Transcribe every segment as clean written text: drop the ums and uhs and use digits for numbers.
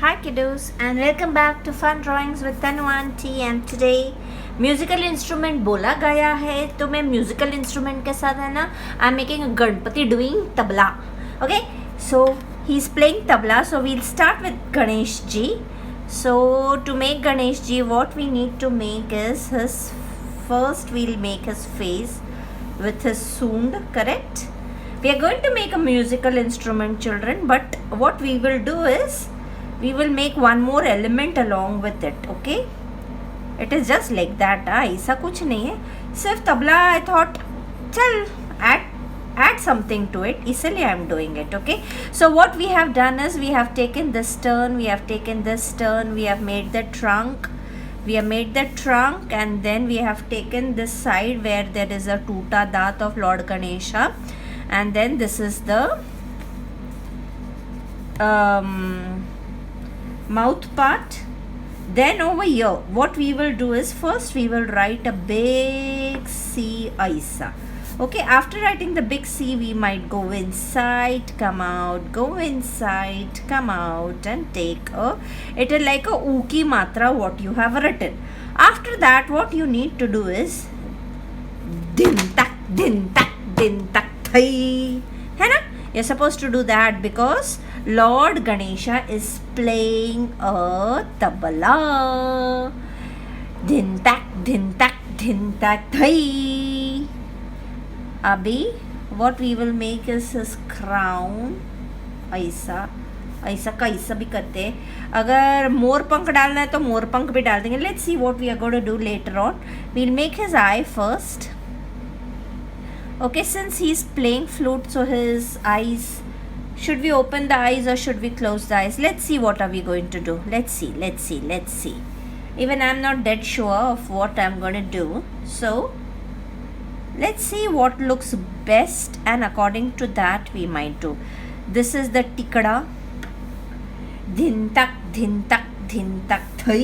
Hi kiddos and welcome back to Fun Drawings with Tanu Aunty and today musical instrument बोला गया है तो मैं म्यूजिकल इंस्ट्रूमेंट के साथ है ना I am making a Ganpati doing tabla. Okay so he is playing tabla so we'll start with Ganesh ji. So to make Ganesh ji what we need to make is his first we'll make his face with his soond, correct? We are going to make a musical instrument children, but what we will do is we will make one more element along with it. Okay, it is just like that. ऐसा कुछ नहीं है, सिर्फ tabla. I thought चल add something to it, इसलिए I am doing it. Okay, so what we have done is we have taken this turn, we have taken this turn, we have made the trunk, and then we have taken this side where there is a tuta dat of Lord Ganesha, and then this is the mouth part. Then over here what we will do is first we will write a big C Aisa. Okay, after writing the big C we might go inside, come out, go inside, come out, and take a, it is like a uki matra what you have written. After that what you need to do is din tak thai, है ना? You're supposed to do that because Lord Ganesha is playing a tabla. Din tak thai. अभी what we will make is his crown. ऐसा कैसा भी करते हैं. अगर मोर पंख डालना है तो मोर पंख भी डाल देंगे. Let's see what we are going to do later on. We'll make his eye first. Okay, since he's playing flute, so his eyes, should we open the eyes or should we close the eyes? Let's see what are we going to do. Let's see. Even I'm not dead sure of what I'm going to do. So let's see what looks best and according to that we might do. This is the tikada. Din tak thai.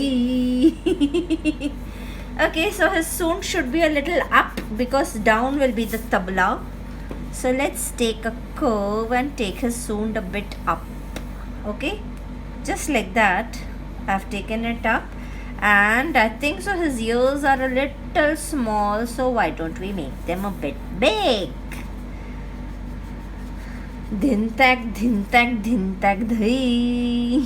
Okay, so his sound should be a little up because down will be the tabla. So let's take a curve and take his sound a bit up. Okay, just like that. I've taken it up. And I think so his ears are a little small, so why don't we make them a bit big? Din tak dhai.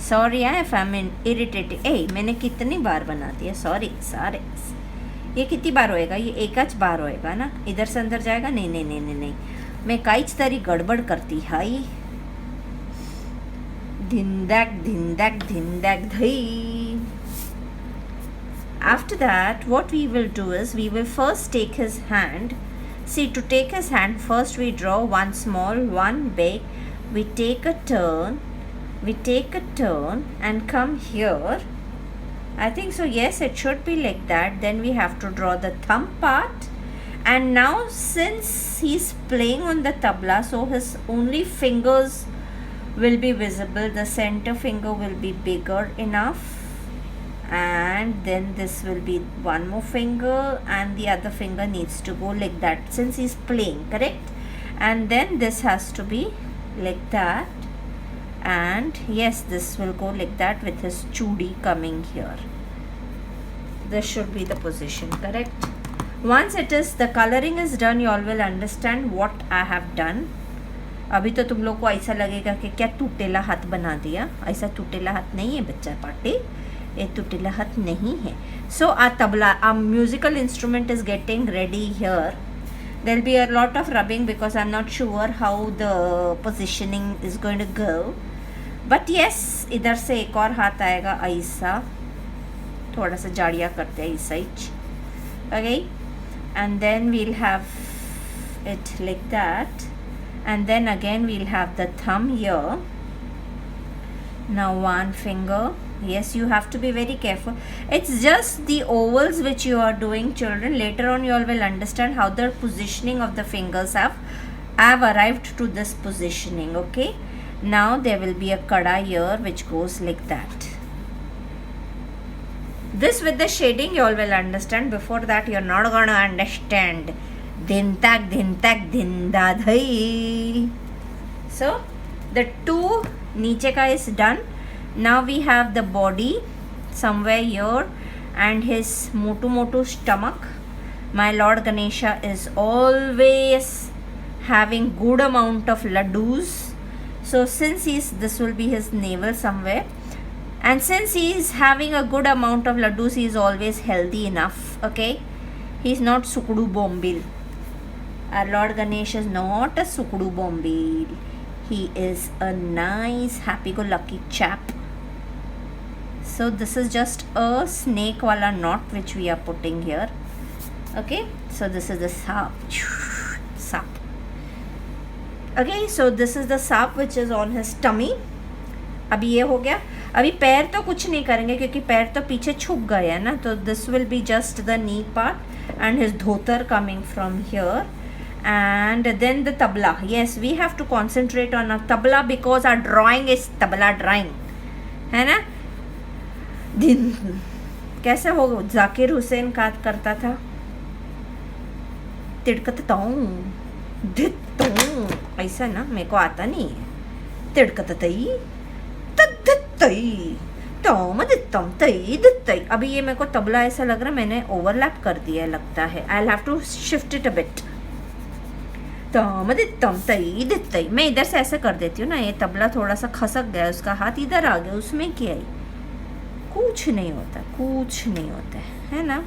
Sorry if I'm irritated. Hey, मैंने कितनी बार बना दिया. Sorry. ये कितनी बार होएगा? ये एक आच बार होएगा ना. इधर से अंदर जाएगा. नहीं. मैं काइच तारी गड़बड़ करती high. Dindak dhai. After that what we will do is we will first take his hand. See, to take his hand first we draw one small, one big. We take a turn and come here. I think so, yes, it should be like that. Then we have to draw the thumb part. And now since he's playing on the tabla, so his only fingers will be visible. The center finger will be bigger enough, and then this will be one more finger, and the other finger needs to go like that since he's playing, correct? And then this has to be like that, and yes, this will go like that with his chudi coming here. This should be the position, correct? Once it is, the coloring is done, you all will understand what I have done. अभी तो तुम लोग को ऐसा लगेगा कि क्या टूटेला हाथ बना दिया. ऐसा टूटेला हाथ नहीं है बच्चा पार्टी, ये टूटेला हाथ नहीं है. So our tabla, our musical instrument is getting ready here. There will be a lot of rubbing because I'm not sure how the positioning is going to go. But yes, इधर से एक और हाथ आएगा ऐसा, थोड़ा सा जाड़िया करते हैं इस side. Okay, and then we'll have it like that. And then again we'll have the thumb here. Now one finger. Yes, you have to be very careful. It's just the ovals which you are doing, children. Later on you all will understand how the positioning of the fingers have arrived to this positioning. Okay, now there will be a kada here which goes like that. This with the shading you all will understand. Before that you're not gonna understand. Din tak din da dhai. So the two नीचे का is done. Now we have the body somewhere here and his motu stomach. My Lord Ganesha is always having good amount of laddus. So since this will be his navel somewhere, and since he is having a good amount of laddus, he is always healthy enough. Okay, he is not sukudu bombil. Our Lord Ganesha is not a sukudu bombil. He is a nice happy-go-lucky chap. So this is just a snake wala knot which we are putting here. Okay, so this is the sap. Okay, so this is the sap which is on his tummy. अभी ये हो गया. अभी पैर तो कुछ नहीं करेंगे क्योंकि पैर तो पीछे छुप गए हैं ना. तो this will be just the knee part and his dhotar coming from here. And then the tabla. Yes, we have to concentrate on our tabla because our drawing is tabla drawing, है ना. दिन कैसे हो जाकिर हुसैन का करता था, तिड़कतताऊं धित्तूं, ऐसा ना. मेरे को आता नहीं है. तिड़कततई तद्धित्तई तोमदित्तम तई दित्तई. अभी ये मेरे को तबला ऐसा लग रहा है मैंने ओवरलैप कर दिया है लगता है. I will have to shift it a bit. तोमदित्तम तई दित्तई. मैं इधर से ऐसे कर देती हूँ ना. ये तबला थोड़ा सा खसक गया, उसका हाथ इधर आ गया, उसमें क्या है, कुछ नहीं होता, कुछ नहीं होता है ना.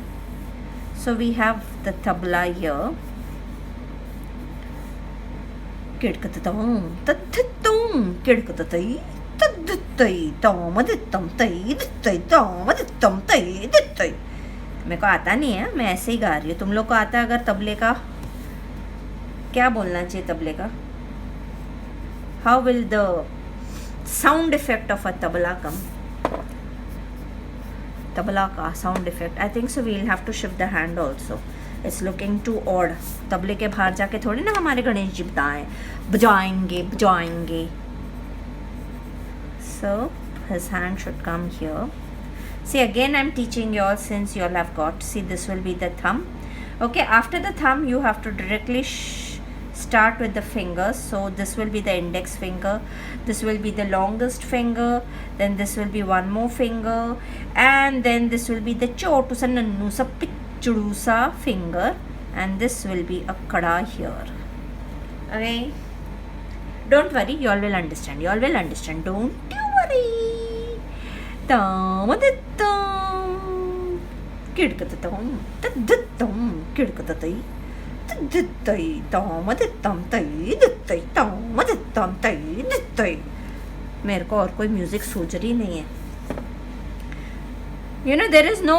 So we have the tabla here. किड़कततम तद्धित्तुं किड़कततई तद्धित्तई तोमदित्तम तई दित्तई तोमदित्तम तई दित्तई. मेरे को आता नहीं है, मैं ऐसे ही गा रही हूँ. तुम लोग को आता है अगर तबले का क्या बोलना चाहिए तबले का? How will the sound effect of a tabla come? Tabla का sound effect I think so we will have to shift the hand also. It's looking too odd. तबले के बाहर जाके थोड़ी ना हमारे गणेश जी बजाएंगे. So his hand should come here. See, again I'm teaching you all since you all have got. See, this will be the thumb. Okay, after the thumb you have to directly start with the fingers. So this will be the index finger, this will be the longest finger, then this will be one more finger, and then this will be the chotu sa nannu sa pichudu sa finger, and this will be a kada here. Okay, don't worry, you all will understand, don't you worry. Tamadittam kidkatatam tadittam kidkatatai tadittai tamadittam tai dittai tamadittam tai dittai. मेरे को और कोई music सूझ रही नहीं है. You know, there is no.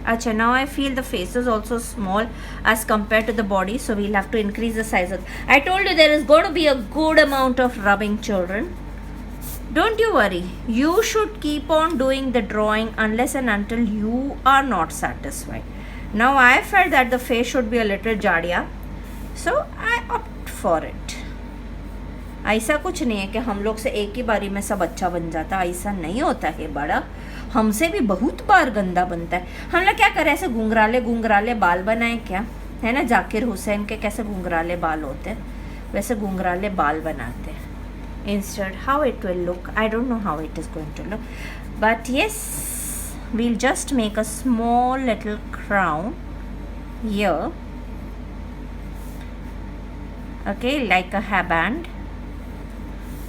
अच्छा, now I feel the face is also small as compared to the body, so we'll have to increase the size of. I told you there is going to be a good amount of rubbing, children. Don't you worry. You should keep on doing the drawing unless and until you are not satisfied. Now I felt that the face should be a little jadiya, so I opt for it. ऐसा कुछ नहीं है कि हम लोग से एक ही बारी में सब अच्छा बन जाता, ऐसा नहीं होता है बड़ा. हमसे भी बहुत बार गंदा बनता है. हम लोग क्या करें, ऐसे घुंघराले बाल बनाए क्या, है ना. जाकिर हुसैन के कैसे घुंघराले बाल होते हैं, वैसे घुंघराले बाल बनाते हैं. Instead, how it will look, I don't know how it is going to look, but yes, we'll just make a small little crown here. Okay, like a hairband,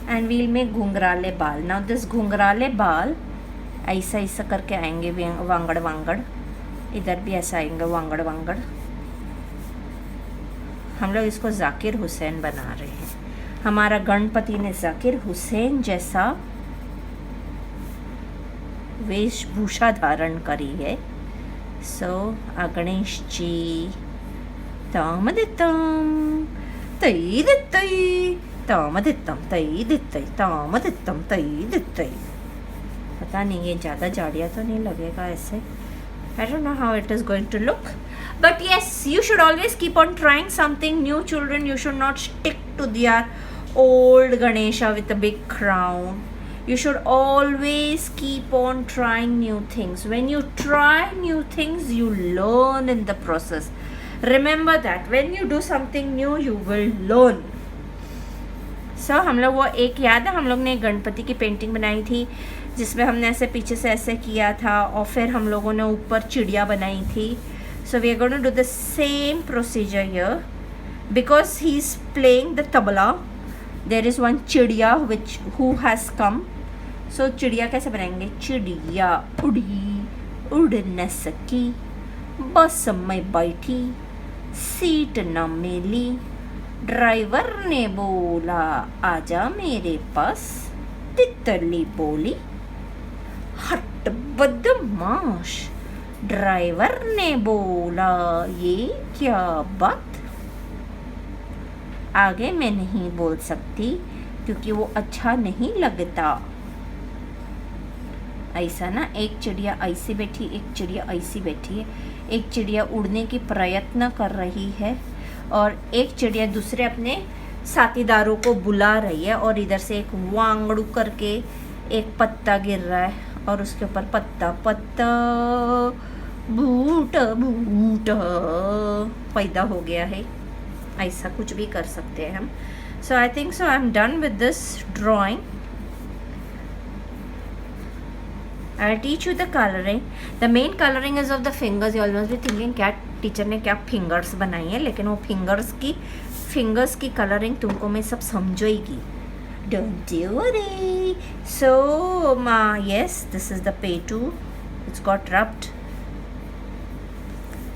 and we'll make घुंघराले बाल. Now this घुंघराले बाल ऐसा ऐसा करके आएंगे, वांगड़. इधर भी ऐसा आएंगे वांगड़. हम लोग इसको जाकिर हुसैन बना रहे हैं. हमारा गणपति ने जाकिर हुसैन जैसा वेशभूषा धारण करी है. सो गणेश जी तामदित्तम तई दित्तई तामदित्तम तई दित्तई तामदित्तम तई दित्तई. पता नहीं ये ज़्यादा जाड़िया तो नहीं लगेगा ऐसे. I don't know how it is going to look, but yes, you should always keep on trying something new, children. You should not stick to their old Ganesha with a big crown. You should always keep on trying new things. When you try new things, you learn in the process. Remember that when you do something new, you will learn. सो हम लोग वो एक याद है हम लोग ने एक गणपति की पेंटिंग बनाई थी जिसमें हमने ऐसे पीछे से ऐसे किया था और फिर हम लोगों ने ऊपर चिड़िया बनाई थी. So we are going to do the same procedure here because he is playing the tabla. There is one chidiya which who has come. सो चिड़िया कैसे बनाएंगे? चिड़िया उड़ी उड़ न सकी, बस में बैठी सीट न मिली, ड्राइवर ने बोला आजा मेरे पास, तितली बोली हट बदमाश, ड्राइवर ने बोला ये क्या बात. आगे मैं नहीं बोल सकती क्योंकि वो अच्छा नहीं लगता. ऐसा ना, एक चिड़िया ऐसी बैठी, एक चिड़िया ऐसी बैठी है. एक चिड़िया उड़ने की प्रयत्न कर रही है और एक चिड़िया दूसरे अपने साथीदारों को बुला रही है और इधर से एक वांगड़ू करके एक पत्ता गिर रहा है और उसके ऊपर पत्ता पत्ता बूटा बूटा पैदा हो गया है. ऐसा कुछ भी कर सकते हैं हम. So I think so I am done with this drawing. I'll teach you the coloring. The main coloring is of the fingers. You almost be thinking क्या टीचर ने क्या फिंगर्स बनाई है, लेकिन वो फिंगर्स की कलरिंग तुमको मैं सब समझाएगी. Don't you worry. So yes, this is the P2. It's got rubbed.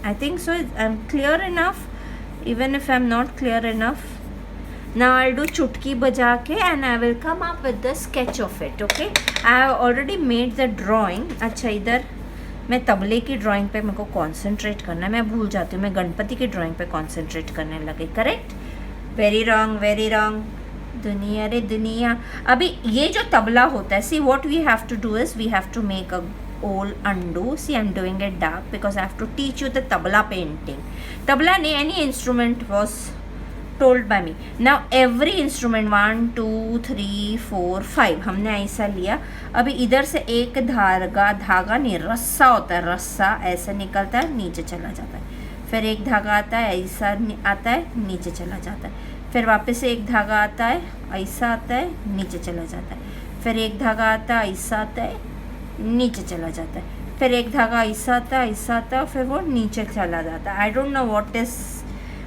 I think so. I'm clear enough. Even if I'm not clear enough. Now I'll do चुटकी बजा के and I will come up with the sketch of it. Okay. I have already made the drawing. अच्छा, इधर मैं तबले की drawing पे मेरे को कॉन्सेंट्रेट करना है. मैं भूल जाती हूँ, मैं गणपति की ड्राइंग पे कॉन्सेंट्रेट करने लगी. Correct? Very wrong, very wrong. दुनिया रे दुनिया. अभी ये जो तबला होता है, see what we have to do is we have to make a all undo. See, I'm doing it dark because I have to teach you the tabla painting. Tabla ne any instrument was told by me. Now every instrument 1 2 3 4 5 हमने ऐसा लिया. अभी इधर से एक धागा नहीं, रस्सा होता है, रस्सा ऐसे निकलता है, नीचे चला जाता है. फिर एक धागा आता है, ऐसा आता है, नीचे चला जाता है. फिर वापस से एक धागा आता है, ऐसा आता है, नीचे चला जाता है. फिर एक धागा आता है, ऐसा आता है, नीचे चला जाता है. फिर एक धागा ऐसा आता है, ऐसा आता है, फिर वो नीचे चला जाता है. आई डोंट नो व्हाट इज,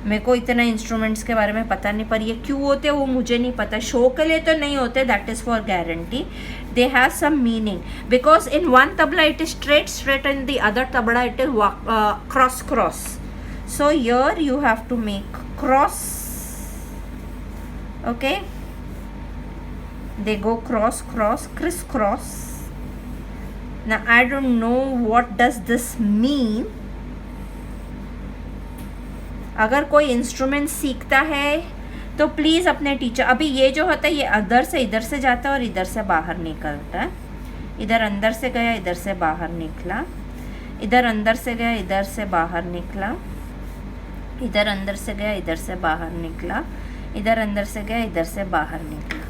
मेरे को इतना इंस्ट्रूमेंट्स के बारे में पता नहीं, पर ये क्यों होते हैं वो मुझे नहीं पता. शो के लिए तो नहीं होते, that is for guarantee. They have some meaning because in one tabla it is straight and the other tabla it is cross. So here you have to make cross. Okay, they go cross cross criss cross. Now I don't know what does this mean. अगर कोई instrument सीखता है तो please अपने teacher. अभी ये जो होता है ये इधर से जाता है और इधर से बाहर निकलता है. इधर अंदर से गया, इधर से बाहर निकला, इधर अंदर से गया, इधर से बाहर निकला, इधर अंदर से गया, इधर से बाहर निकला, इधर अंदर से गया, इधर से बाहर निकला.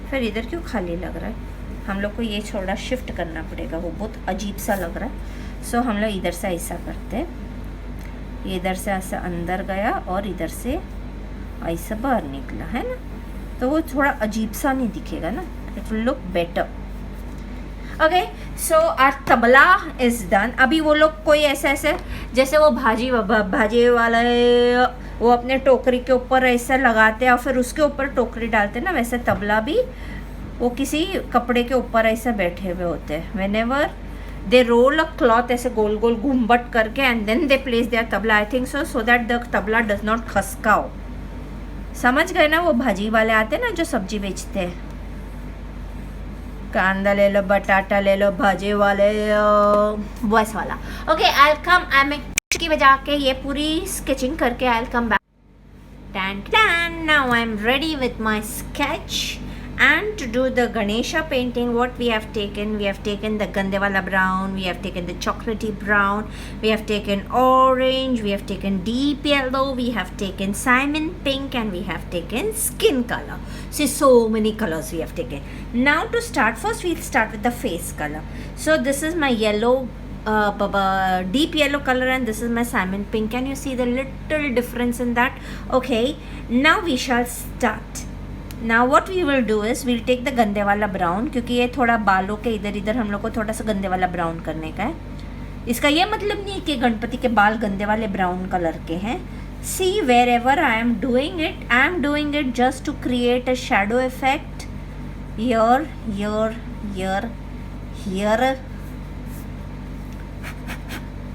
फिर इधर क्यों खाली लग रहा है? हम लोग को ये थोड़ा शिफ्ट करना पड़ेगा, वो बहुत अजीब सा लग रहा है. सो हम लोग इधर से ऐसा करते हैं, ये इधर से ऐसा अंदर गया और इधर से ऐसा बाहर निकला, है ना? तो वो थोड़ा अजीब सा नहीं दिखेगा ना, it will look better. Okay, so our tabla is done. अभी वो लोग कोई ऐसे जैसे वो भाजी वाले वो अपने टोकरी के ऊपर ऐसे लगाते हैं और फिर उसके ऊपर टोकरी डालते हैं ना, वैसे तबला भी वो किसी कपड़े के ऊपर ऐसे बैठे हुए होते हैं. Whenever they roll a cloth ऐसे गोल गोल घूमबट करके and then they place their tabla. I think so that the tabla does not खसकाओ. समझ गए ना? वो भाजी वाले आते हैं ना जो सब्जी बेचते हैं, कांदा ले लो, बटाटा ले लो, भाजी वाले वैसा वाला. ओके, आई कम, आई में की बजा के ये पूरी स्केचिंग करके आई कम बैक. टैन. Now I am ready with my sketch. And to do the Ganesha painting, what we have taken the Gandewala brown, we have taken the chocolatey brown, we have taken orange, we have taken deep yellow, we have taken Simon pink, and we have taken skin color. So many colors we have taken. Now to start, first we'll start with the face color. So this is my yellow deep yellow color and this is my salmon pink. Can you see the little difference in that? Okay, now we shall start. Now what we will do is we'll take the गंदे वाला brown, क्योंकि ये थोड़ा बालों के इधर इधर हम लोग को थोड़ा सा गंदे वाला brown करने का है. इसका ये मतलब नहीं कि गणपति के बाल गंदे वाले brown कलर के हैं. See, wherever I am doing it just to create a shadow effect. Here.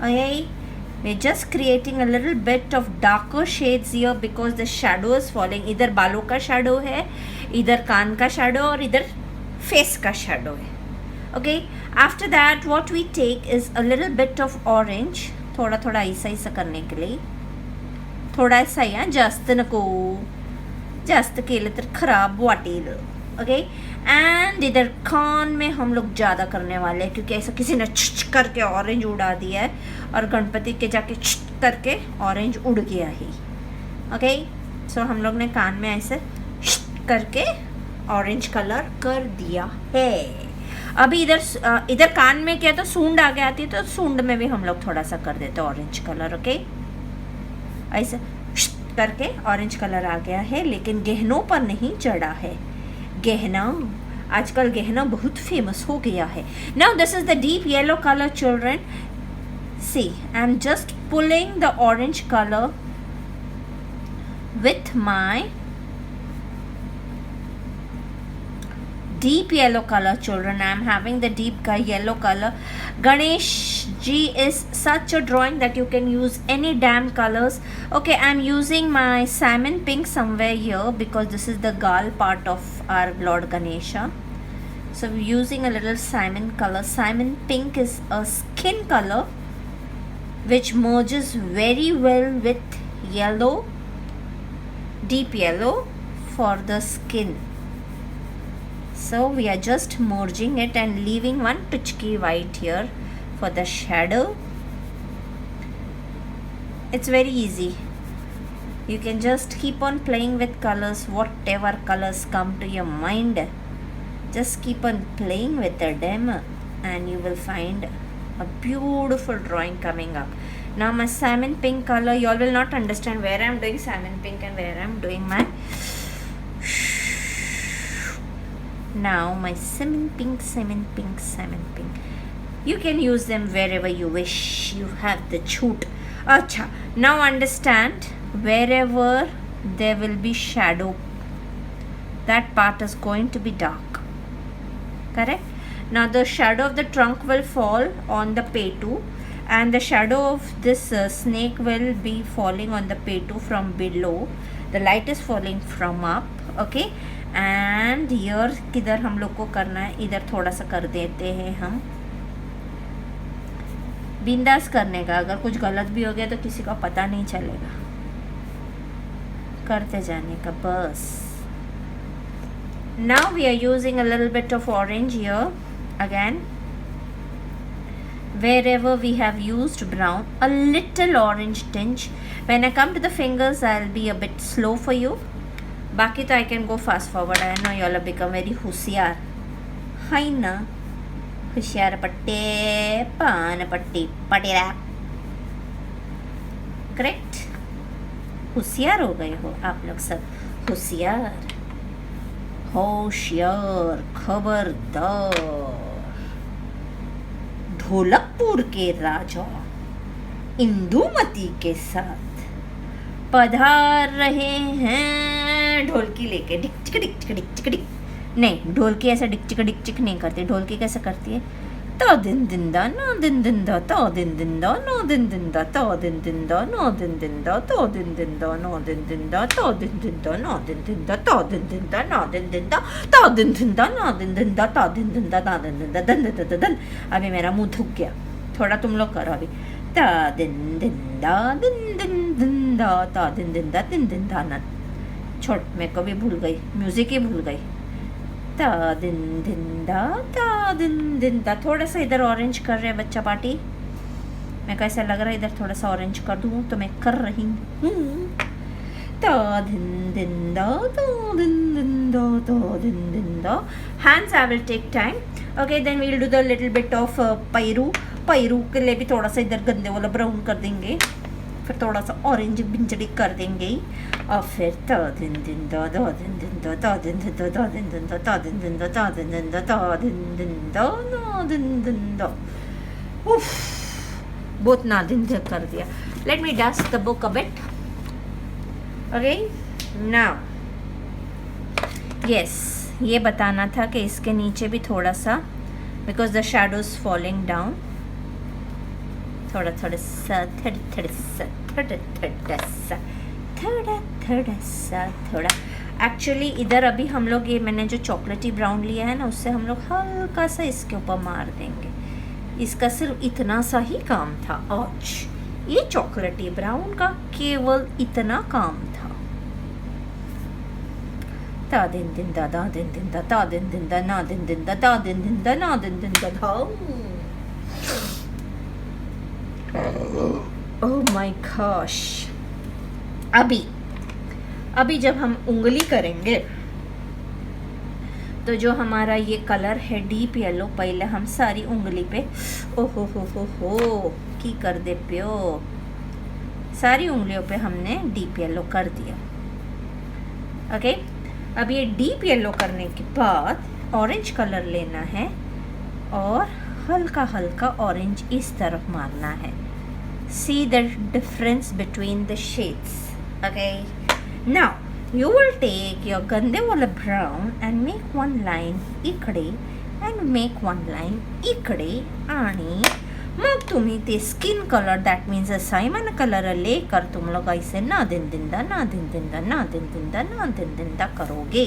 Okay, we're just creating a little bit of darker shades here because the shadow is falling. इधर बालों का shadow है, इधर कान का shadow और इधर face का shadow है. Okay, after that what we take is a little bit of orange. थोड़ा थोड़ा ऐसा करने के लिए थोड़ा ऐसा ही, जास्त नको, जास्त केलं तर खराब वाटेल. ओके, एंड इधर कान में हम लोग ज़्यादा करने वाले हैं क्योंकि ऐसा किसी ने छुच करके ऑरेंज उड़ा दिया है और गणपति के जाके छुच करके ऑरेंज उड़ गया ही. ओके, सो हम लोग ने कान में ऐसे करके ऑरेंज कलर कर दिया है. अभी इधर कान में क्या तो सूंड आगे आती है, तो सूंड में भी हम लोग थोड़ा सा कर देते हैं ऑरेंज कलर. ओके, ऐसे करके ऑरेंज कलर आ गया है, लेकिन गहनों पर नहीं चढ़ा है. गहना, आजकल गहना बहुत फेमस हो गया है. Now this is the deep yellow colour children. See, I am just pulling the orange colour with my deep yellow color children. I am having the deep yellow color. Ganesh ji is such a drawing that you can use any damn colors. Okay, I am using my salmon pink somewhere here because this is the gal part of our Lord Ganesha. So we're using a little salmon color. Salmon pink is a skin color which merges very well with yellow, deep yellow for the skin. So we are just merging it and leaving one touchki white here for the shadow. It's very easy. You can just keep on playing with colors, whatever colors come to your mind. Just keep on playing with them and you will find a beautiful drawing coming up. Now my salmon pink color, you all will not understand where I am doing salmon pink and where I am doing my now my salmon pink. You can use them wherever you wish. You have the choot. Acha, now understand, wherever there will be shadow, that part is going to be dark. Correct? Now the shadow of the trunk will fall on the petu and the shadow of this snake will be falling on the petu from below. The light is falling from up. Okay, and year किधर हम लोग को करना है, इधर थोड़ा सा कर देते हैं हम. बिंदास करने का, अगर कुछ गलत भी हो गया तो किसी को पता नहीं चलेगा, करते जाने का बस. Now we are using a little bit of orange here again. Wherever we have used brown, a little orange tinge. When I come to the fingers, I'll be a bit slow for you. बाकी तो I can go fast forward. I know you all become very होशियार है ना. होशियार पट्टे पान पट्टी पटेरा. Correct, होशियार हो गए हो आप लोग सब. होशियार, होशियार, खबरदार. ढोलकपुर के राजा इंदुमती के साथ पधार रहे हैं ढोलकी लेके. डिक चिक डिक चिक डिक चिक डिक. नहीं, ढोलकी ऐसा डिक चिक नहीं करती. ढोलकी कैसे करती है? तो दिन दिन दा नो दिन दिन दा तो दिन दिन दा नो दिन दिन दा तो दिन दिन दा नो दिन दिन दा तो दिन दिन दा नो दिन दिन दा तो दिन दिन दा नो दिन दिन दा तो दिन दिन दा नो दिन दिन दा तो दिन दिन दा नो दिन दिन दा तो दिन दिन दा दा दिन दिन दा दन दन दन. अभी मेरा मुंह थूक गया. थोड़ा तुम लोग करो अभी. ता दिन दिन दा दिन दिन दिन दा ता दिन दिन दा दिन दिन दा ना. छोड़, मैं को भी भूल गई, म्यूजिक ही भूल गई. ता दिन दिन दा ता दिन दिन दा. थोड़ा सा इधर ऑरेंज कर रहे हैं बच्चा पार्टी. मैं कैसा लग रहा है इधर थोड़ा सा ऑरेंज कर दूँ तो मैं कर रही हूँ. ता दिन दिन दा ता दिन दिन दा ता दिन दिन दा. Hands I will take time. Okay, then we'll do the little bit of Pairu. Pairu के लिए भी थोड़ा सा इधर गंदे वाला ब्राउन कर देंगे, फिर थोड़ा सा ऑरेंज बिंजड़ी कर देंगे, और फिर ता दिन दिन दा दा दिन दिन दा दा दिन दिन दा दा दिन दिन दा दा दिन दिन दा दा दिन दिन दा दा दिन दिन दा ना दिन दिन दा। उफ, बहुत ना दिन दिन कर दिया। Let me dust the book a bit. Okay, now yes, ये बताना था कि इसके नीचे भी थोड़ा सा, because the shadows falling down, थोड़ा थोड़ा सा थोड़ा एक्चुअली इधर अभी हम लोग ये मैंने जो चॉकलेटी ब्राउन लिया है ना, उससे हम लोग हल्का सा इसके ऊपर मार देंगे। इसका सिर्फ इतना सा ही काम था आज, ये चॉकलेटी ब्राउन का केवल इतना काम था। ता दिन दिन दा दा दिन दिन दा ता दिन दिन दा ना दिन दिन दा ता दिन दिन दा ना दिन दिन दा धा। Oh my gosh. अभी जब हम उंगली करेंगे तो जो हमारा ये कलर है डीप येलो, पहले हम सारी उंगली पे ओहो हो की कर दे प्यो, सारी उंगलियों पे हमने डीप येलो कर दिया। ओके, अब ये डीप येलो करने के बाद ऑरेंज कलर लेना है और हल्का हल्का ऑरेंज इस तरफ मारना है। See the difference between the shades. Okay, now you will take your gande wala brown and make one line ikade and make one line ikade, आणि मग तुम्ही ते skin colour, that means Simon colour लेकर तुम लोग ऐसे ना दिन दिन दा ना दिन दिन दा ना दिन दिन दा ना दिन दिन दा करोगे।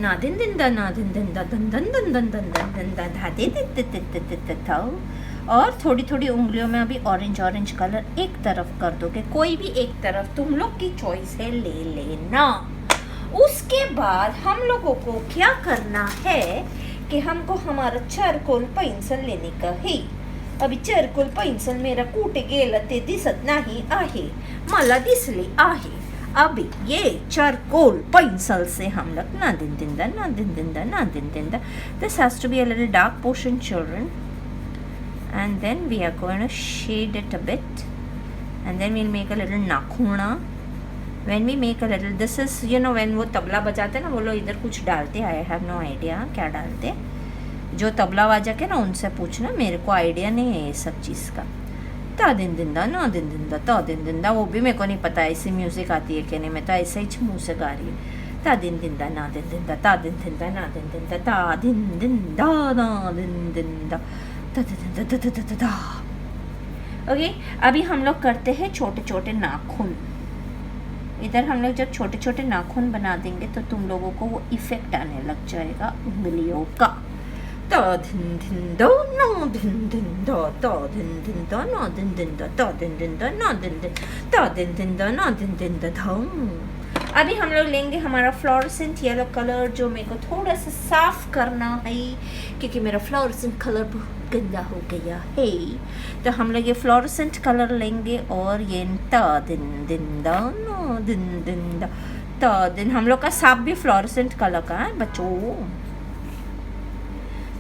ना दिन दिन दा ना दिन दिन दा दन दन दन दन दन दन दन दा धा दे दे था। और थोड़ी थोड़ी उंगलियों में अभी ऑरेंज ऑरेंज कलर एक तरफ कर दोगे, कोई भी एक तरफ, तुम लोग की चॉइस है, ले लेना। उसके बाद हम लोगों को क्या करना है कि हमको हमारा चारकोल पेन्सिल लेने का है। अभी चारकोल पेन्सिल मेरा कुठे गेलं ते दिसत नाही आहे, मला दिसले आहे। अभी ये चारकोल पेंसिल से हम लोग ना दिन दिन दा ना दिन दिन दा ना दिन दिन दा, this has to be a little dark portion children, and then we are going to shade it a bit, and then we'll make a little nakhuna. When we make a little, this is you know when वो तबला बजाते ना, वो लोग इधर कुछ डालते, I have no idea क्या डालते, जो तबला वादक है ना उनसे पूछना, मेरे को आइडिया नहीं है ये सब चीज़ का। ता दिन दिन दा ना दिन दिन दा ता दिन दिन दा, वो भी मेरे को नहीं पता ऐसी म्यूज़िक आती है कि नहीं, मैं तो ऐसे ही मुँह से गा रही हूँ। ता दिन दिन दा ना दिन दिन दा ता दिन दिन दा ना दिन दिन दा ता दिन दिन दा ना दिन दिन दा ता दिन दा दा दा दा दा। ओके, अभी हम लोग करते हैं छोटे छोटे नाखून। इधर हम लोग जब छोटे छोटे नाखून बना देंगे तो तुम लोगों को वो इफेक्ट आने लग जाएगा उंगलियों का। ता दिन दिन दा ना दिन दिन दा ता दिन दिन दा ना दिन दिन दा ता दिन दिन दा ना दिन दिन ता दिन दिन दा ना दिन दिन दा धा। अभी हम लोग लेंगे हमारा फ्लोरेसेंट येलो कलर, जो मेरे को थोड़ा सा साफ करना है क्योंकि मेरा फ्लोरेसेंट कलर बहुत गंदा हो गया है। तो हम लोग ये फ्लोरेसेंट कलर लेंगे और ये ता दिन दिन दा ना दिन दिन दा ता दिन, हम लोग का साफ भी फ्लोरेसेंट कलर का है बच्चों।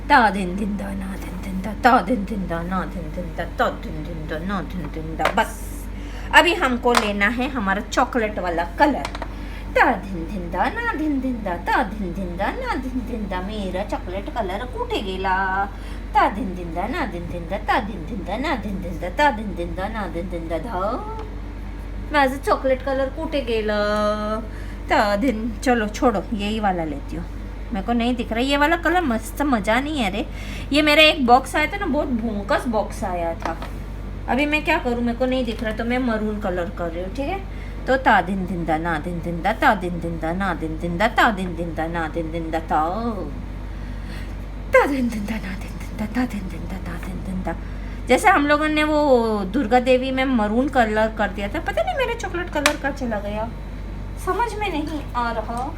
ता दिन दिन दा ना दिन दिन दा ता दिन दिन दा ना दिन दिन दा ता दिन दिन दा ना दिन दिन दा। बस अभी हमको लेना है हमारा चॉकलेट वाला कलर। ता दिन दिन दा ना दिन दिन दा ता दिन दिन दा ना दिन दिन दा, मेरा चॉकलेट कलर कुठे गेला? ता दिन दिन दा ना दिन दिन दा ता दिन दिन दा ना दिन दिन दा ता दिन दिन दा ना दिन दिन दा धा। माझं चॉकलेट कलर कुठे गेलं? ता दिन, चलो छोड़ो, यही वाला लेती हूँ, मेरे को नहीं दिख रहा ये वाला कलर, मस्त मज़ा नहीं है। अरे ये मेरा एक बॉक्स आया था ना, बहुत भोंकस बॉक्स आया था। अभी मैं क्या करूँ, मेरे को नहीं दिख रहा तो मैं मरून कलर कर रही हूँ, ठीक है। तो ता दिन दिन दा ना दिन दिन दा ता दिन दिन दा ना दिन दिन दा ता दिन दिन दा ना दिन दिन दा ता दिन दिन दा ना दिन दिन दा ता दिन दिन दा ता दिन दिन दा। जैसे हम लोगों ने वो दुर्गा देवी में मरून कलर कर दिया था, पता नहीं मेरा चॉकलेट कलर का चला गया, समझ में नहीं आ रहा।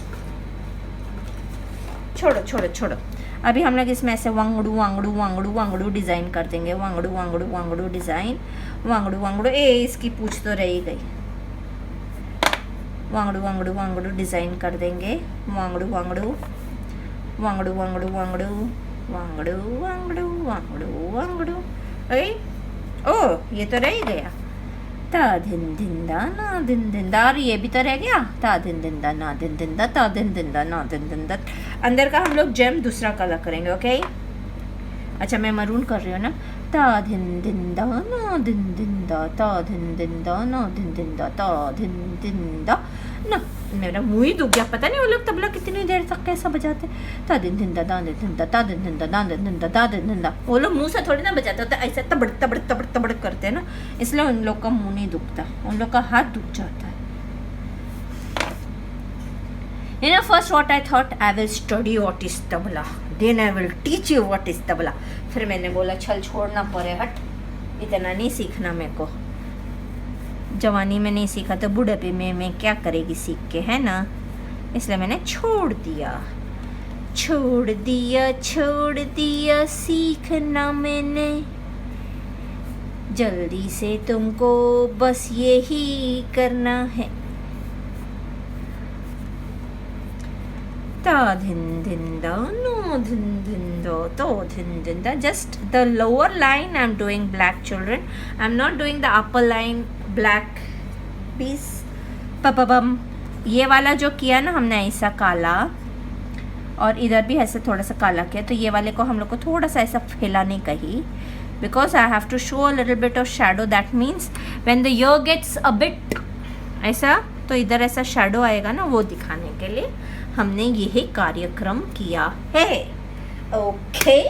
छोड़ो छोड़ो छोड़ो, अभी हम लोग इसमें ऐसे वांगड़ू वांगड़ू वांगड़ू वांगड़ू डिज़ाइन कर देंगे। वांगड़ू वांगड़ू वांगड़ू डिज़ाइन, वांगड़ू वांगड़ू, इसकी पूछ तो रही गई। वांगड़ू वांगड़ू वांगड़ू डिज़ाइन कर देंगे, वांगड़ू वांगड़ू वांगड़ू वांगड़ू वांगड़ू वांगड़ू वांगड़ू वांगड़ू वांगड़ू। अरे ओ ये तो रह ही गया, ता धिन धिन दा ना धिन धिन दा, और ये भी तो रह गया, ता धिन धिन दा ना धिन धिन दा, ता धिन धिन दा ना धिन धिन दा। अंदर का हम लोग जेम दूसरा कलर करेंगे, ओके। अच्छा मैं मरून कर रही हूँ ना, ता धिन धिन दा ना धिन धिन दा, ता धिन धिन दा ना धिन धिन दा, ता धिन धिन दा ना। मेरा मुंह ही दुख गया, पता नहीं वो लोग तबला कितनी देर तक कैसा बजाते। ता दिन दिन दा दान दिन दा, ता दिन दिन दा दान दिन दा, ता दिन दिन दा। वो लोग मुंह से थोड़ी ना बजाते होते, ऐसे तबड़ तबड़ तबड़ तबड़ करते हैं ना, इसलिए उन लोग का मुंह नहीं दुखता, उन लोग का हाथ दुख जाता है। You know, first what I thought, I will study what is tabla, then I will teach you what is tabla. फिर मैंने बोला चल छोड़ना पड़े, हट, इतना नहीं सीखना मेरे को, जवानी में नहीं सीखा तो बुढ़ापे में मैं क्या करेगी सीख के, है ना। इसलिए मैंने छोड़ दिया छोड़ दिया छोड़ दिया सीखना मैंने, जल्दी से तुमको बस यही करना है। ता धिन धिन दा नो धिन धिन दा, तो धिन धिन दा। Just the lower line I'm doing black, children. I'm not doing the upper line black piece. पपम ये वाला जो किया ना हमने ऐसा काला, और इधर भी ऐसे थोड़ा सा काला किया, तो ये वाले को हम लोग को थोड़ा सा ऐसा फैलाने का ही, because I have to show a little bit of shadow. That means when the ear gets a bit ऐसा, तो इधर ऐसा शैडो आएगा ना, वो दिखाने के लिए हमने यही कार्यक्रम किया है, ओके।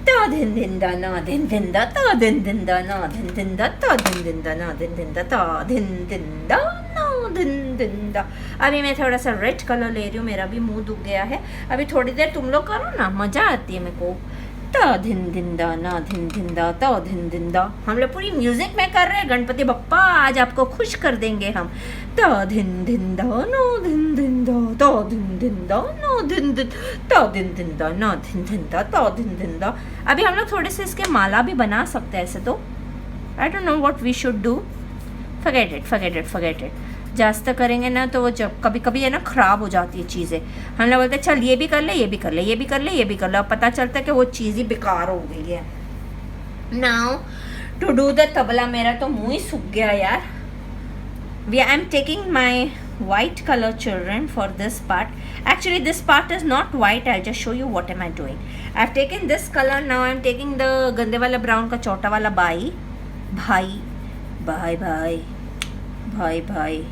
ता दिन दिन दा ना दिन दिन दा, ता दिन दिन दा ना दिन दिन दा, ता दिन दिन दा ना दिन दिन दा, ता दिन दिन दा ना दिन दिन दा। अभी मैं थोड़ा सा रेड कलर ले रही हूँ, मेरा भी मुंह दुख गया है। अभी थोड़ी देर तुम लोग करो ना, मजा आती है मेरे को। ता धिन धिन दा ना धिन धिन दा, ता धिन धिन दा। हम लोग पूरी म्यूजिक में कर रहे हैं, गणपति बप्पा आज आपको खुश कर देंगे हम। ता धिन धिन दा नो धिन धिन दा, ता धिन धिन दा नो धिन धिन, ता धिन धिन दा ना धिन धिन दा, ता धिन धिन दा। अभी हम लोग थोड़े से इसके माला भी बना सकते हैं ऐसे, तो I don't know what we should do, forget it forget it forget it. जास्त करेंगे ना तो वो जब कभी कभी है ना ख़राब हो जाती है चीज़ें। हम लोग बोलते हैं चल ये भी कर ले, ये भी कर ले, ये भी कर ले, ये भी कर ले, और पता चलता है कि वो चीज़ ही बेकार हो गई है। Now to do the tabla, मेरा तो मुंह ही सूख गया यार। I am taking my white color, children, for this part. Actually this part is not white, I'll just show you what am I doing. I've taken this color, now I'm taking the गंदे वाला brown का छोटा वाला भाई भाई भाई भाई भाई भाई भाई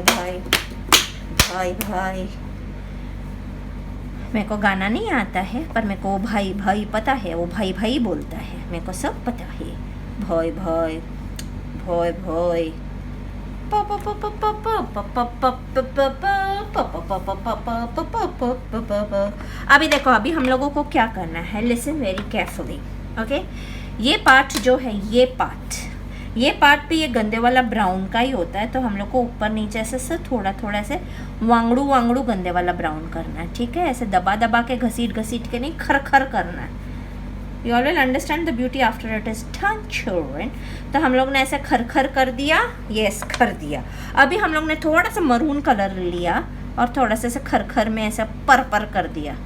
भाई भाई भाई। मेरे को गाना नहीं आता है, पर मेरे को वो भाई भाई पता है, वो भाई भाई बोलता है, मेरे को सब पता है। भाई भाई भाई भाई। अभी देखो, अभी हम लोगों को क्या करना है, लिसन वेरी केयरफुली, ओके। ये पार्ट जो है, ये पार्ट भी ये गंदे वाला ब्राउन का ही होता है, तो हम लोग को ऊपर नीचे से थोड़ा थोड़ा से वांगड़ू वांगड़ू गंदे वाला ब्राउन करना है, ठीक है। ऐसे दबा दबा के घसीट घसीट के नहीं, खर खर करना है। You all will understand the beauty after it is done, children. तो हम लोग ने ऐसे खर खर कर दिया, यस कर दिया। अभी हम लोग ने थोड़ा सा मरून कलर लिया और थोड़ा सा ऐसे खर खर में ऐसा पर पर कर दिया,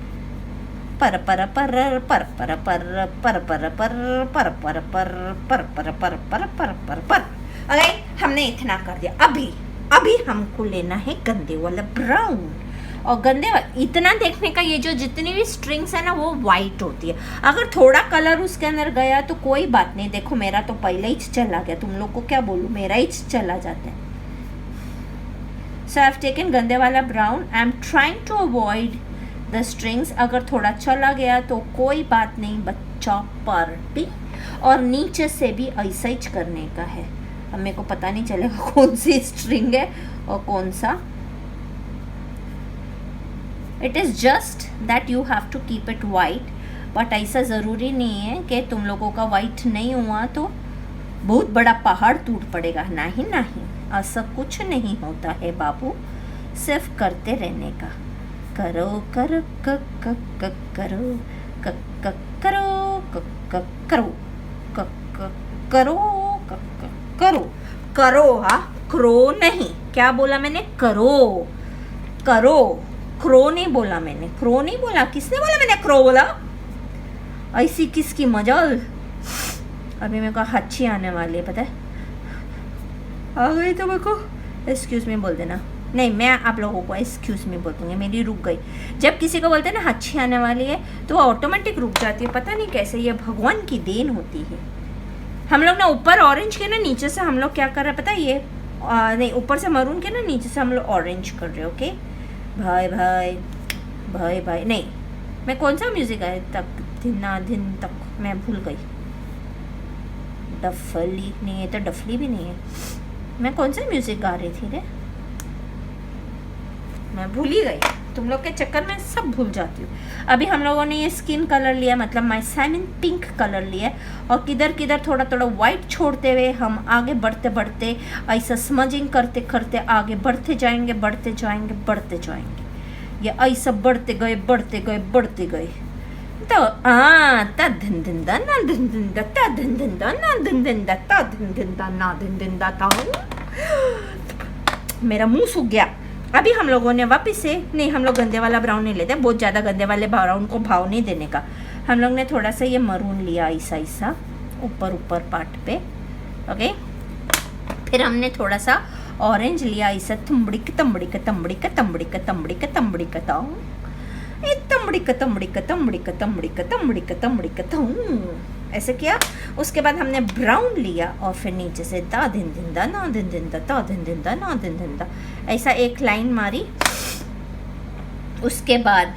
पर पर पर पर पर पर पर पर पर पर पर पर पर पर पर पर पर पर। अरे हमने इतना कर दिया। अभी हमको लेना है गंदे वाला ब्राउन, और गंदे इतना देखने का, ये जो जितनी भी स्ट्रिंग्स है ना वो वाइट होती है। अगर थोड़ा कलर उसके अंदर गया तो कोई बात नहीं। देखो मेरा तो पहले ही चला गया, तुम लोग को क्या बोलूँ, मेरा ही चला जाता है। सो आई हैव टेकन गंदे वाला brown. I am trying to avoid the strings. अगर थोड़ा चला गया तो कोई बात नहीं, बच्चा पार्टी। और नीचे से भी ऐसा ही करने का है। अब मेरे को पता नहीं चलेगा कौन सी स्ट्रिंग है और कौन सा। It is just that you have to keep it white, but ऐसा ज़रूरी नहीं है कि तुम लोगों का वाइट नहीं हुआ तो बहुत बड़ा पहाड़ टूट पड़ेगा। नहीं नहीं, ऐसा कुछ नहीं होता है बाबू, सिर्फ करते रहने का। करो करो क क क करो क क करो क क करो क क करो क क करो करो, हाँ, क्रो नहीं, क्या बोला मैंने, करो, करो, क्रो नहीं बोला मैंने, क्रो नहीं बोला, किसने बोला मैंने क्रो बोला, ऐसी किसकी मजाल। अभी मेरे को हच्ची आने वाली है, पता है, आ गई तो मेरे को एक्सक्यूज मी बोल देना, नहीं मैं आप लोगों को एक्सक्यूज मी बोल दूँगी, मेरी रुक गई। जब किसी को बोलते हैं ना हच्ची आने वाली है तो वो ऑटोमेटिक रुक जाती है, पता नहीं कैसे, ये भगवान की देन होती है। हम लोग ना ऊपर ऑरेंज के ना नीचे से हम लोग क्या कर रहे हैं पता है, ये नहीं ऊपर से मरून के ना नीचे से हम लोग ऑरेंज कर रहे हैं। ओके भाई भाई भाई भाई, नहीं मैं कौन सा म्यूज़िक है, तक दिन तक मैं भूल गई, डफली नहीं है तो डफली भी नहीं है, मैं कौन सा म्यूज़िक गा रही थी रे, मैं भूल ही गई, तुम लोग के चक्कर में सब भूल जाती हूँ। अभी हम लोगों ने ये स्किन कलर लिया, मतलब माय साइमन पिंक कलर लिया, और किधर किधर थोड़ा थोड़ा वाइट छोड़ते हुए हम आगे बढ़ते बढ़ते ऐसा स्मजिंग करते करते आगे बढ़ते जाएंगे बढ़ते जाएंगे बढ़ते जाएंगे, ये ऐसा बढ़ते गए बढ़ते गए बढ़ते गए। तो ता धन धन दा ना धन धन दा ता धन धन दा ना धन धन दा ता धन धन दा ना धन धन दा ता। मेरा मुंह सूख गया। अभी हम लोगों ने वापस से, नहीं हम लोग गंदे वाला ब्राउन नहीं लेते, बहुत ज़्यादा गंदे वाले ब्राउन को भाव नहीं देने का, हम लोग ने थोड़ा सा ये मरून लिया ऐसा ऐसा ऊपर ऊपर पार्ट पे। ओके, फिर हमने थोड़ा सा ऑरेंज लिया ऐसा, तंबड़ी का तंबड़ी का तंबड़ी का तंबड़ी का तंबड़ी का तंबड़ी का ताऊ, तंबड़ी का तंबड़ी का तंबड़ी का तंबड़ी का तंबड़ी का तंबड़ी का ताऊ, ऐसे किया। उसके बाद हमने ब्राउन लिया और फिर नीचे से दा दिन दिन दा ना दिन दिन दा ता दिन दिन दा ना दिन दिन दा, ऐसा एक लाइन मारी। उसके बाद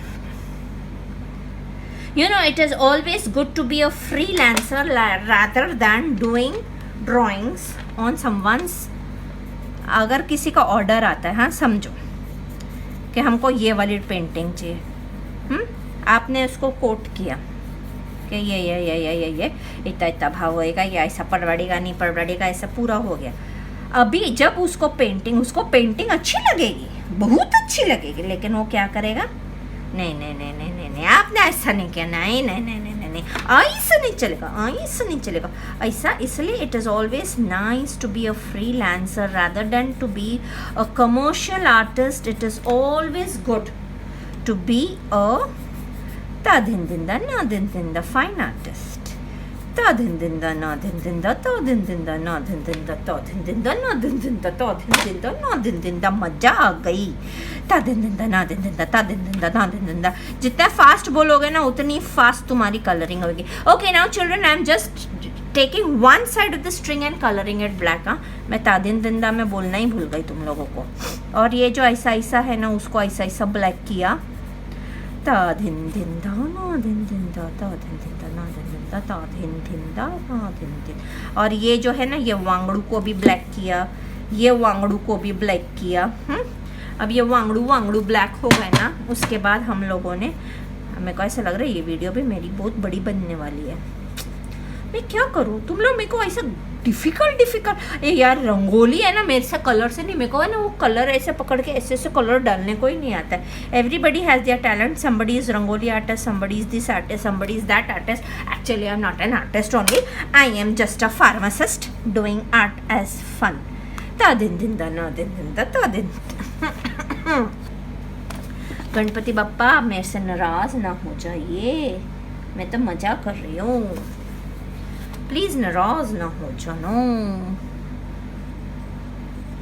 you know it is always good to be a freelancer rather than doing drawings on someone's, अगर किसी का ऑर्डर आता है, हाँ समझो कि हमको ये वाली पेंटिंग चाहिए, आपने उसको कोट किया कि ये इतना इतना भाव होएगा, ये ऐसा पड़वाड़ेगा नहीं पड़वाड़ेगा, ऐसा पूरा हो गया। अभी जब उसको पेंटिंग अच्छी लगेगी, बहुत अच्छी लगेगी, लेकिन वो क्या करेगा, नहीं नहीं नहीं नहीं नहीं नहीं आपने ऐसा नहीं किया, नहीं नहीं नहीं नहीं नहीं ऐसा नहीं चलेगा, ऐसा नहीं चलेगा ऐसा। इसलिए it is always nice to be a freelancer rather than to be a commercial artist. It is always good to be a ta din din da na din din da fine artist, ta din din da na din din da ta din din da na din din da ta din din da na din din da ta din din da na din din da, मजा आ गई, ता दिन दिन दा ना दिन दिन दा ता दिन दिन दा ना दिन दिन दा। जितना फास्ट बोलोगे ना उतनी फास्ट तुम्हारी कलरिंग होगी। Okay now children, I am just taking one side of the string and colouring it black. हाँ, मैं ता दिन दिन दा मैं बोलना ही भूल गई तुम लोगों को। और ये जो ऐसा ऐसा है ना, उसको ऐसा ऐसा ब्लैक किया, ता दिन दिन दा ना दिन दिन दा ता दिन दिन दा ना दिन दिन दा ता दिन दिन दा ना दिन दिन। और ये जो है ना, ये वांगड़ू को भी ब्लैक किया, ये वांगड़ू को भी ब्लैक किया। अब ये वांगड़ू ब्लैक हो गए ना, उसके बाद हम लोगों ने, मेरे को ऐसा लग रहा है ये वीडियो भी मेरी बहुत बड़ी बनने वाली है। मैं क्या करूँ, तुम लोग मेरे को ऐसा डिफ़िकल्ट यार, रंगोली है ना, मेरे से कलर से नहीं, मेरे को है ना वो कलर ऐसे पकड़ के ऐसे ऐसे कलर डालने को ही नहीं आता है। Everybody has their talent, somebody is rangoli artist, somebody is this artist, somebody is that artist. Actually I am not an artist only, I am just a pharmacist doing art as fun. ता दिन दिन दा ना दिन दिन दा ता दिन। गणपति बप्पा मेरे से नाराज ना हो जाइए, मैं तो मजा कर रही हूँ, प्लीज नाराज ना हो जानो।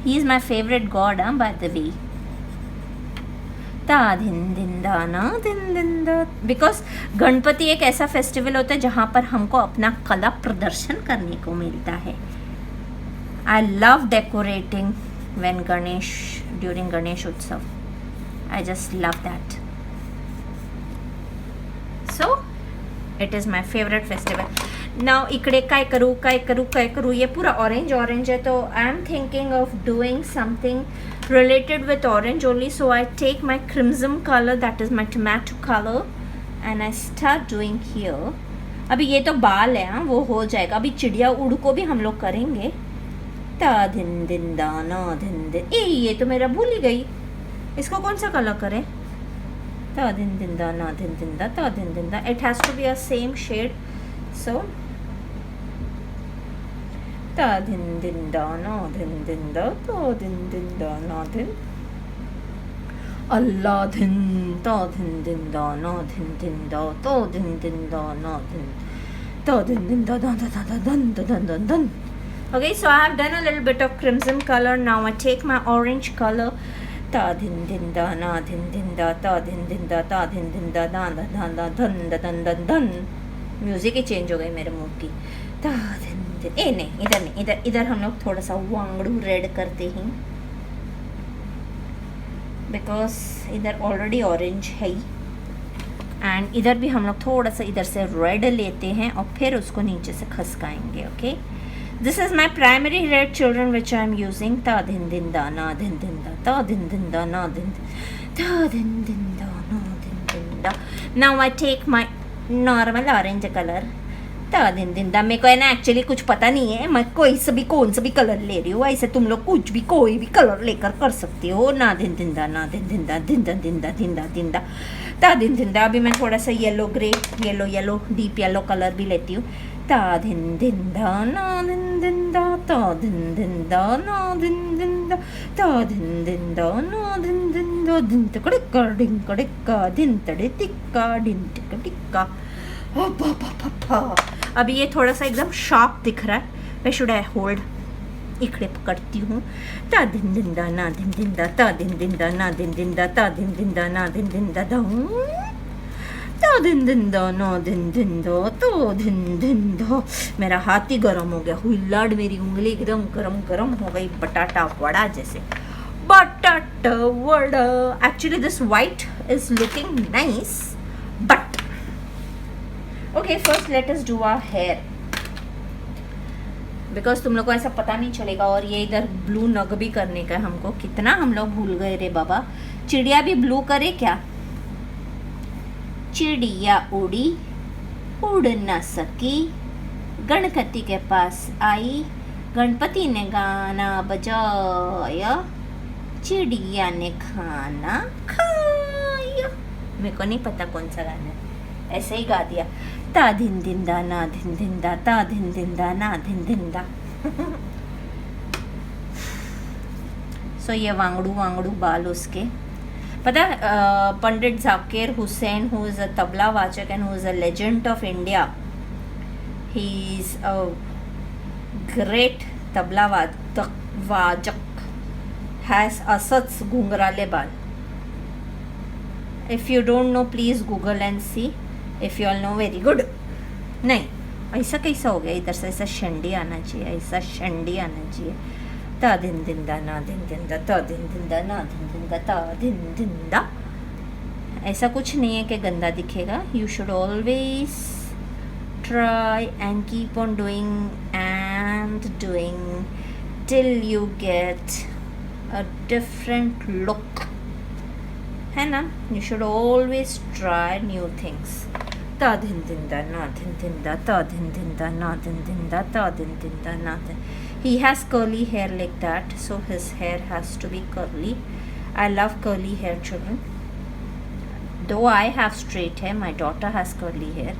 He is my favourite God by the way. ता दिन दिन दा ना दिन दिन दा, बिकॉज गणपति एक ऐसा फेस्टिवल होता है जहाँ पर हमको अपना कला प्रदर्शन करने को मिलता है। I love decorating when during Ganesh Utsav. I just love that. So, it is my favorite festival. Now, इकडे काय करूँ, ये पूरा orange है, तो I am thinking of doing something related with orange only. So, I take my crimson color, that is my tomato color, and I start doing here. अभी ये तो बाल है, हाँ, वो हो जाएगा। अभी चिड़िया उड़ को भी हम लोग करेंगे। ता दिन दिन दा ना दिन दिन, ये तो मेरा भूल ही गई, इसको कौन सा कलर करें? ता दिन दिन दा ना दिन दिन दा ता दिन दिन दा, it has to be a same shade. So ता धिन धिन दा ना धिन धिन दा तो धिन धिन दा ना धिन अल्लाह धिन ता धिन धिन दा ना धिन धिन दा तो धिन धिन दा ना धिन ता धिन धिन दा दा दा दा दन दन दन दन. Okay, so I have done a little bit of crimson color. Now I take my orange color. Ta din din da na din din da ta din din da ta din din da da da da da dun da dun dun dun. Music ही change हो गई मेरे मुंह की. ता दिन दिन ए नहीं इधर नहीं, इधर इधर हम लोग थोड़ा सा वांगड़ू रेड करते हैं बिकॉज इधर ऑलरेडी ऑरेंज है ही. एंड इधर भी हम लोग थोड़ा सा इधर से रेड लेते हैं और फिर उसको नीचे से खसकाएंगे. Okay, this is my primary red children which I am using. ता दिन दिन दा ना दिन दिन दा ता दिन दिन दा ना दिन ता दिन दिन दा ना दिन दिन दा. Now I take my normal orange colour. ता दिन दिन दा मेरे को है ना एक्चुअली कुछ पता नहीं है, मैं कोई सा भी कौन सा भी कलर ले रही हूँ. ऐसे तुम लोग कुछ भी कोई भी कलर लेकर कर सकते हो. ना दिन दिन दा ना दिन दिन दा दिन दा दिन दा दिन दा दिन दा ता दिन दिन दा. अभी मैं थोड़ा सा yellow grey yellow yellow deep yellow colour भी लेती हूँ. ता दिन दिन दा ना दिन दिन दा ता दिन दिन दा ना दिन दिन दा ता दिन दिन दा ना दिन दिन दा दिन तकड़िक्का डिंग कड़िक्का दिन तड़े टिक्का डिंग टिक्का टिक्का. अभी ये थोड़ा सा एकदम शार्प दिख रहा है. वे शुड आई होल्ड इकड़े पकड़ती हूँ. ता दिन दिन दा ना दिन दिन दा ता दिन दिन दा ना दिन दिन दा ता दिन दिन दा ना दिन दिन दा दा ता दिन दिन दा ना दिन दिन दा तो दिन दिन दा. मेरा हाथ ही गर्म हो गया. हुई लाड मेरी उंगली एकदम गरम गरम हो गई बटाटा वड़ा जैसे. Batata vada. Actually this white is looking nice but okay first let us do our hair because तुम लोग को ऐसा पता नहीं चलेगा. और ये इधर ब्लू नग भी करने का हमको. कितना हम लोग भूल गए रे बाबा. चिड़िया भी ब्लू करे क्या. चिड़िया उड़ी उड़ न सकी गणपति के पास आई गणपति ने गाना बजाया चिड़िया ने खाना खाया. मेरे को नहीं पता कौन सा गाना है, ऐसे ही गा दिया. ता दिन दिन दा ना दिन दिन दा ता दिन दिन दा ना दिन दिन दा. सो ये वांगड़ू वांगड़ू बाल उसके. पता Pandit Zakir Hussain who is a tabla वाचक and who is a legend of India. He is a great tabla वाचक हैज़ असच घुंघराले बाल. If you don't know please Google and see. If you all know very good. नहीं ऐसा कैसा हो गया इधर से. ऐसा शंडी आना चाहिए, ऐसा शंडी आना चाहिए. ता दिन दिन दा ना दिन दिन दा ता दिन दिन दा ना दिन दिन दा ता दिन दिन दा. ऐसा कुछ नहीं है कि गंदा दिखेगा. You should always try and keep on doing and doing till you get a different look, है ना. You should always try new things. ता दिन दिन दा ना दिन दिन दा ता दिन दिन दा ना दिन दिन दा ता दिन दिन दा ना दिन. He has curly hair like that, so his hair has to be curly. I love curly hair children. Though I have straight hair, my daughter has curly hair.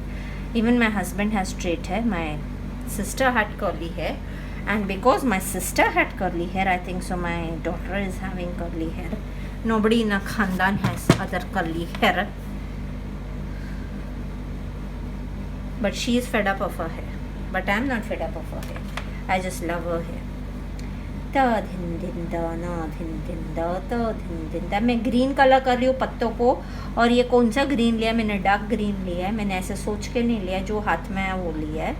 Even my husband has straight hair. My sister had curly hair. And because my sister had curly hair, I think so my daughter is having curly hair. Nobody in our khandan has other curly hair. But she is fed up of her hair. But I am not fed up of her hair. I just love her hair. ता दिन दिन दा ना दिन दिन दा ता दिन दिन दा. मैं ग्रीन कलर कर रही हूँ पत्तों को. और ये कौन सा ग्रीन लिया मैंने. डार्क ग्रीन लिया है. मैंने ऐसे सोच के नहीं लिया. जो हाथ में है वो लिया है.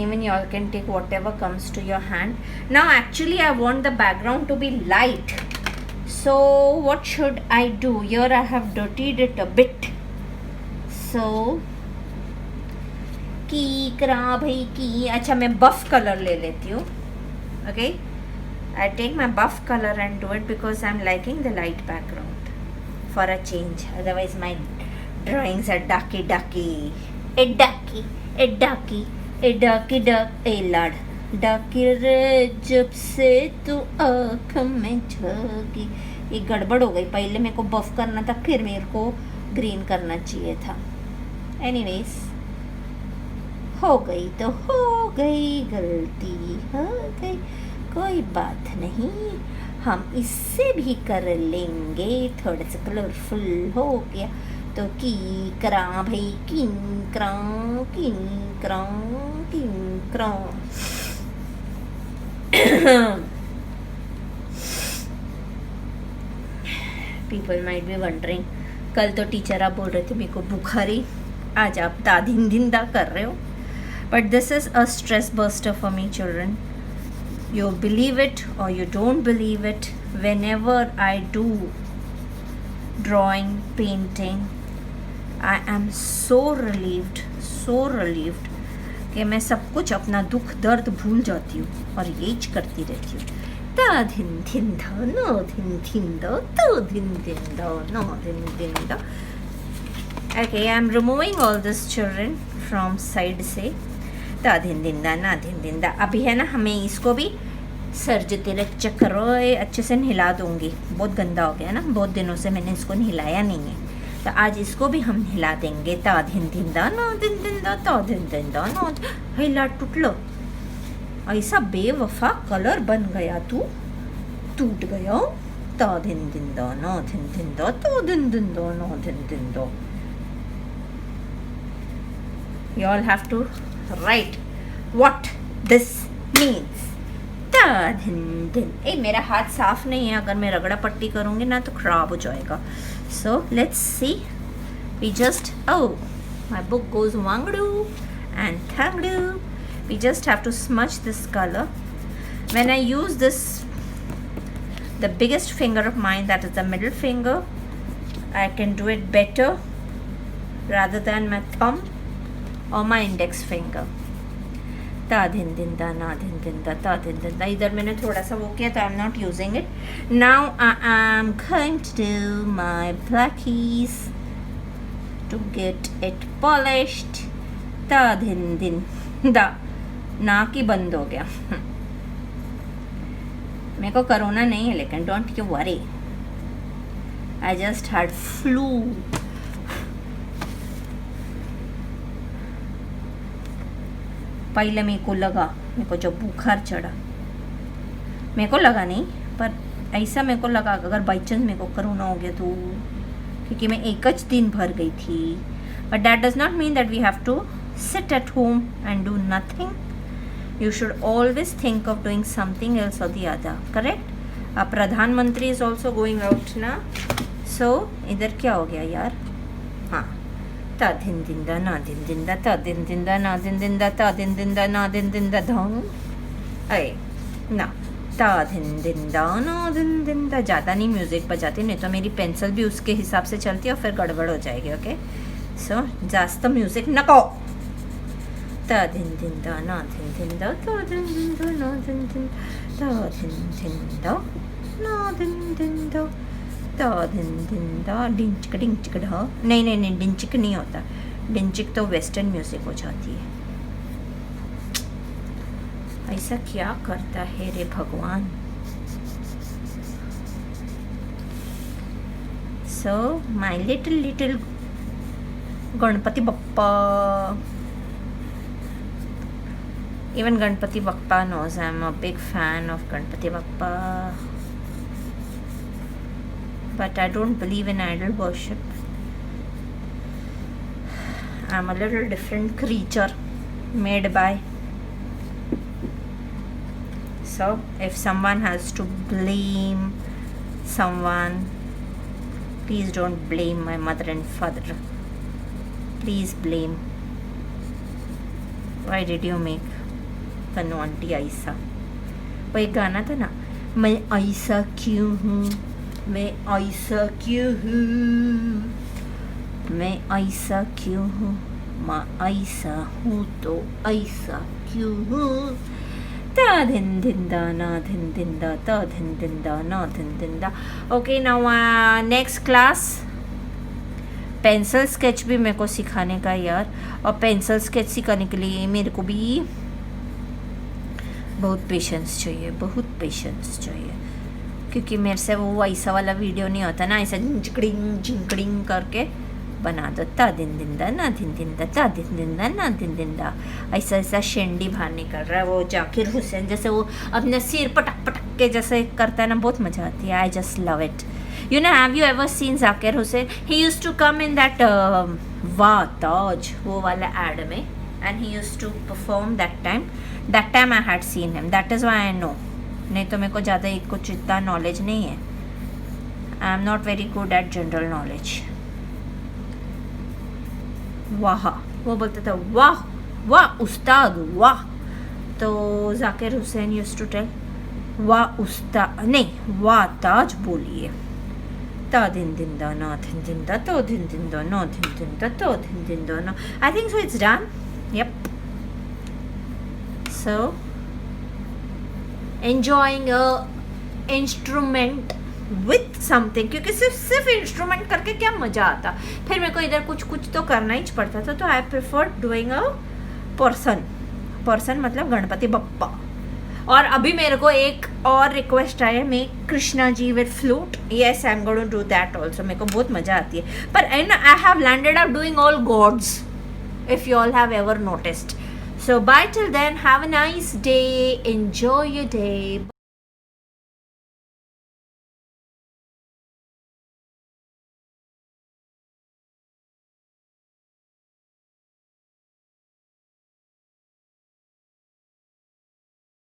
Even you all can take whatever comes to your hand. Now actually I want the background to be light. So what should I do? Here I have dirtied it a bit. So की करा भाई की. अच्छा मैं बफ colour ले लेती हूँ. Okay I take my buff colour and do it because I am liking the light background for a change. Otherwise my drawings are डाकी डाकी ए डाकी ए डाकी ए डाकी डक ए लाड डाकी रे जब से तू आँख में झागी. ये गड़बड़ हो गई. पहले मेरे को बफ करना था फिर मेरे को ग्रीन करना चाहिए था. एनीवेज हो गई तो हो गई, गलती हो गई, कोई बात नहीं, हम इससे भी कर लेंगे, थोड़ा सा कलरफुल हो गया तो की करा भाई, किन करा, किन करा, किन करा। पीपल माइट बी वंडरिंग, कल तो टीचर आप बोल रहे थे मेरे को बुखारी, आज आप दादिन दिंदा कर रहे हो, but this is a stress buster for me children. You believe it or you don't believe it, whenever I do drawing, painting, I am so relieved कि मैं सब कुछ अपना दुख दर्द भूल जाती हूँ और यही करती रहती हूँ. ता धिन धिन धा नो धिन धिन दा तो धिन धिन दा नो धिन धिन दा. Okay, I am removing all this children from side से. ता धिन दिन दा ना धिन दिन दा. अभी है ना, हमें इसको भी सर्ज तेरे चक्रो अच्छे से नहिला दूंगी. बहुत गंदा हो गया ना, बहुत दिनों से मैंने इसको नहिलाया नहीं है, तो आज इसको भी हम हिला देंगे. ता धिन दिन दा ना दिन दिन दा, ता धिन दिन दा ना. हिला टूटलो, ऐसा बेवफा कलर बन गया तू, टूट गया. ता धिन दिन दा ना धिन दिन दा, ता धिन दिन दा ना धिन दिन दा. You all have to write what this means. ता धिन दिन. ए मेरा हाथ साफ नहीं है, अगर मैं रगड़ा पट्टी करूँगी ना तो खराब हो जाएगा. So let's see. We just, oh, my book goes wangdu and thangdu. We just have to smudge this color. When I use this, the biggest finger of mine, that is the middle finger, I can do it better rather than my thumb or my index finger. ता धिन दिन दा ना धिन दिन दा, ता धिन दिन दा. इधर मैंने थोड़ा सा वो किया तो I am not using it. Now I am going to do my blackies to get it polished. ता धिन दिन दा. नाक ही बंद हो गया. मेरे को कोरोना नहीं है, लेकिन don't you worry, I just had flu. पहले मेरे को जब बुखार चढ़ा, मेरे को लगा नहीं, पर ऐसा मेरे को लगा अगर बाई चांस मेरे को कोरोना हो गया तो, क्योंकि मैं एक दिन भर गई थी. But that does not mean that we have to sit at home and do nothing. You should always think of doing something else और द अदर. करेक्ट. अब प्रधानमंत्री इज ऑल्सो गोइंग आउट ना. सो इधर क्या हो गया यार. हाँ, ता धिन दिन दा ना दिन दिन दा, ता दिन दिन दा ना दिन दिन दा, ता दिन दिन दा ना दिन दिन दा धोंग. अरे ना, ता धिन दिन दा ना दिन दिन दा. ज़्यादा नहीं म्यूज़िक बजाती, नहीं तो मेरी पेंसिल भी उसके हिसाब से चलती है और फिर गड़बड़ हो जाएगी. ओके, सो जास्त म्यूज़िक नको. ता धिन दिन दा ना दिन दिन दा, ता दिन दिन दा ना दिन दिन, ता धिन दिन दा ना दिन दिन दा, ता धिन दिन दा. डिंचिक ढा. नहीं, डिंचिक नहीं होता. डिंचिक तो वेस्टर्न म्यूजिक हो जाती है. ऐसा क्या करता है रे भगवान. So my little Ganpati Bappa. Even Ganpati Bappa knows I am a big fan of Ganpati Bappa. But I don't believe in idol worship. I'm a little different creature made by. So if someone has to blame someone, please don't blame my mother and father. Please blame. Why did you make Tanu aunty ऐसा. वो एक गाना था ना, मैं ऐसा क्यों हूँ, मैं ऐसा क्यों हूँ, मैं ऐसा क्यों हूँ, मैं ऐसा हूँ तो ऐसा क्यों हूँ. ता धिन दिन दा ना धिन दिन दा, ता धिन दिन दा ना धिन दिन दा. Okay, now next class pencil sketch भी मेरे को सिखाने का यार. और पेंसिल स्केच सिखाने के लिए मेरे को भी बहुत पेशेंस चाहिए, क्योंकि मेरे से वो ऐसा वाला वीडियो नहीं होता ना, ऐसा झिंकड़िंग करके बना दो, ता दिन दिन दा ना दिन दिन दा, ता दिन दिन दा ना दिन दिन दा। ऐसा ऐसा शेंडी बाहर निकल रहा है। वो जाकिर हुसैन जैसे वो अपने सिर पटक पटक के जैसे करता है ना, बहुत मज़ा आती है। I just love it. You know, have you ever seen Zakir Hussain? He used to come in that Wah Taj, वो वाला ad में, and he used to perform that time. That time I had seen him. That is why I know. नहीं तो मेरे को ज़्यादा कुछ इतना नॉलेज नहीं है. I am not very good at general knowledge. वाह, वो बोलता था वाह वाह उस्ताद वाह. तो Zakir Hussain used to tell वाह उस्ताद नहीं, वाह ताज बोलिए. Ta din din da na din din da to din din da no din din da to din din da no. I think so it's done. Yep. So enjoying a instrument with something, क्योंकि सिर्फ instrument करके क्या मज़ा आता. फिर मेरे को इधर कुछ तो करना ही पड़ता था. तो I prefer doing a person मतलब गणपति बप्पा. और अभी मेरे को एक और रिक्वेस्ट आया, मैं Krishna ji with flute. Yes I am going to do that also. मेरे को बहुत मज़ा आती है. पर I have landed up doing all gods, if you all have ever noticed. So bye till then, have a nice day, enjoy your day.